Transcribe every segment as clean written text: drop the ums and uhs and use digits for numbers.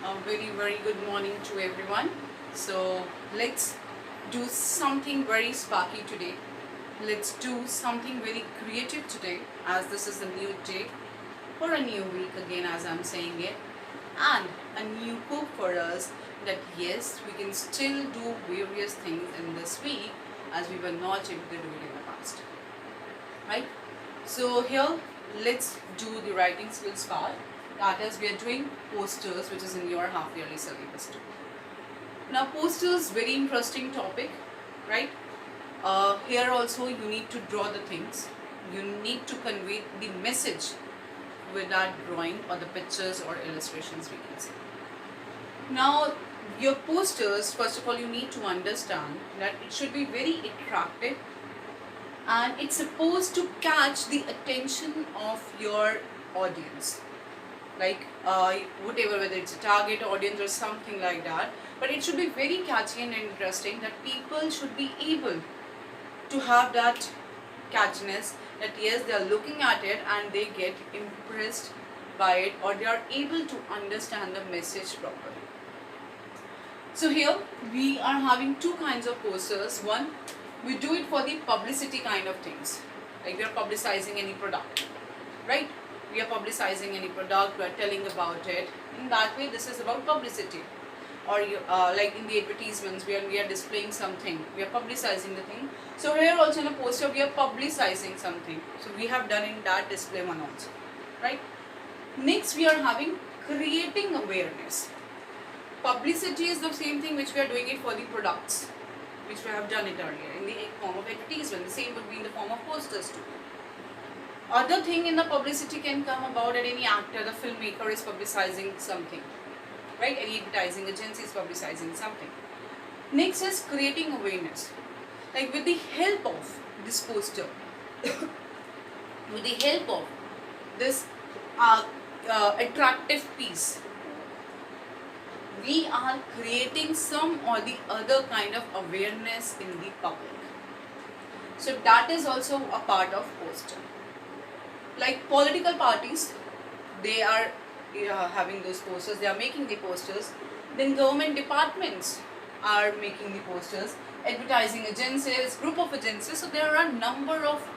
A very good morning to everyone. So let's do something very sparky today. Let's do something very creative today, as this is a new day for a new week again, as I'm saying it, and a new hope for us that yes, we can still do various things in this week as we were not able to do it in the past, right? So here, let's do the writing skills part. That is, we are doing posters, which is in your half yearly syllabus too. Now, posters, very interesting topic, right? Here also you need to draw the things. You need to convey the message with that drawing or the pictures or illustrations, we can say. Now, your posters, first of all, you need to understand that it should be very attractive and it's supposed to catch the attention of your audience, like whatever, whether it's a target audience or something like that, but it should be very catchy and interesting, that people should be able to have that catchiness, that yes, they are looking at it and they get impressed by it, or they are able to understand the message properly. So here we are having two kinds of posters. One, we do it for the publicity kind of things, like we are publicizing any product, right? We are publicizing any product, we are telling about it. In that way, this is about publicity. Or you, like in the advertisements, we are displaying something, we are publicizing the thing. So here also in a poster, we are publicizing something. So we have done in that display one also, right? Next, we are having creating awareness. Publicity is the same thing which we are doing it for the products, which we have done it earlier in the form of advertisement. The same would be in the form of posters too. Other thing in the publicity can come about that any actor, the filmmaker is publicizing something, right? Any advertising agency is publicizing something. Next is creating awareness, like with the help of this poster, with the help of this attractive piece, we are creating some or the other kind of awareness in the public. So that is also a part of poster. Like political parties, they are having those posters, they are making the posters. Then government departments are making the posters, advertising agencies, group of agencies. So there are a number of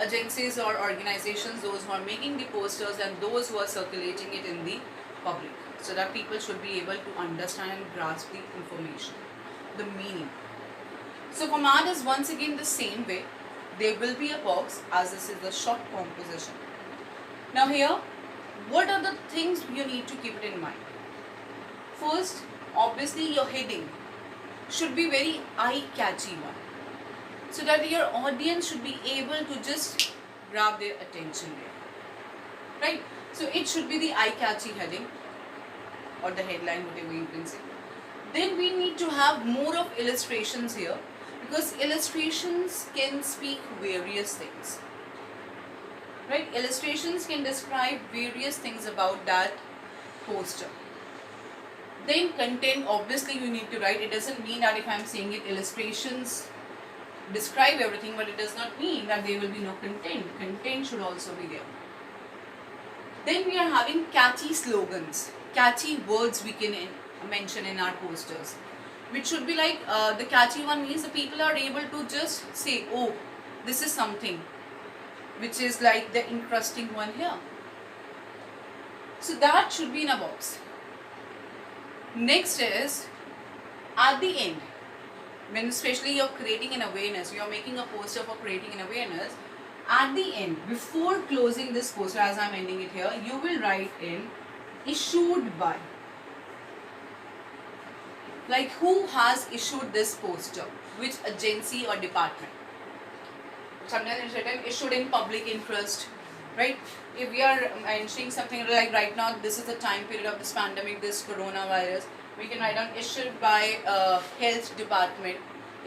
agencies or organizations, those who are making the posters and those who are circulating it in the public, so that people should be able to understand and grasp the information, the meaning. So format is once again the same way. There will be a box, as this is the short composition. Now here, what are the things you need to keep it in mind? First, obviously your heading should be very eye-catchy one, so that your audience should be able to just grab their attention there, right? So it should be the eye-catchy heading or the headline, whatever you can say. Then we need to have more of illustrations here, because illustrations can speak various things, right? Illustrations can describe various things about that poster. Then content, obviously you need to write. It doesn't mean that if I'm saying it, illustrations describe everything, but it does not mean that there will be no content. Content should also be there. Then we are having catchy slogans, catchy words we can mention in our posters, which should be like, the catchy one means the people are able to just say, oh, this is something which is like the interesting one here. So that should be in a box. Next is at the end, when especially you're creating an awareness, you're making a poster for creating an awareness. At the end, before closing this poster, as I'm ending it here, you will write in issued by. Like who has issued this poster, which agency or department. Sometimes it's written issued in public interest, right? If we are mentioning something like right now, this is the time period of this pandemic, this coronavirus, we can write down issued by health department,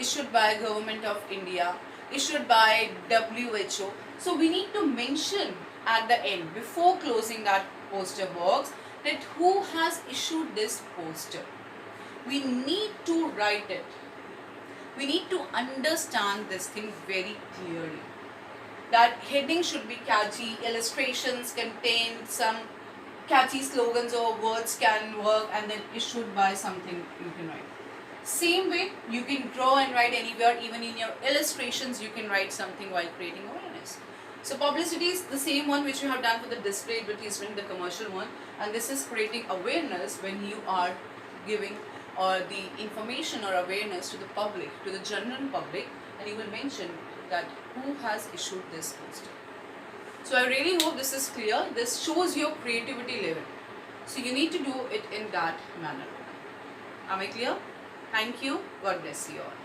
issued by government of India, issued by WHO. So we need to mention at the end, before closing that poster box, that who has issued this poster. We need to write it. We need to understand this thing very clearly. That heading should be catchy, illustrations contain some catchy slogans or words can work, and then issued by something you can write. Same way, you can draw and write anywhere, even in your illustrations you can write something while creating awareness. So publicity is the same one which you have done for the display advertisement, the commercial one, and this is creating awareness when you are giving the information or awareness to the public, to the general public, and you will mention that who has issued this poster. So I really hope this is clear. This shows your creativity level. So you need to do it in that manner. Am I clear? Thank you. God bless you all.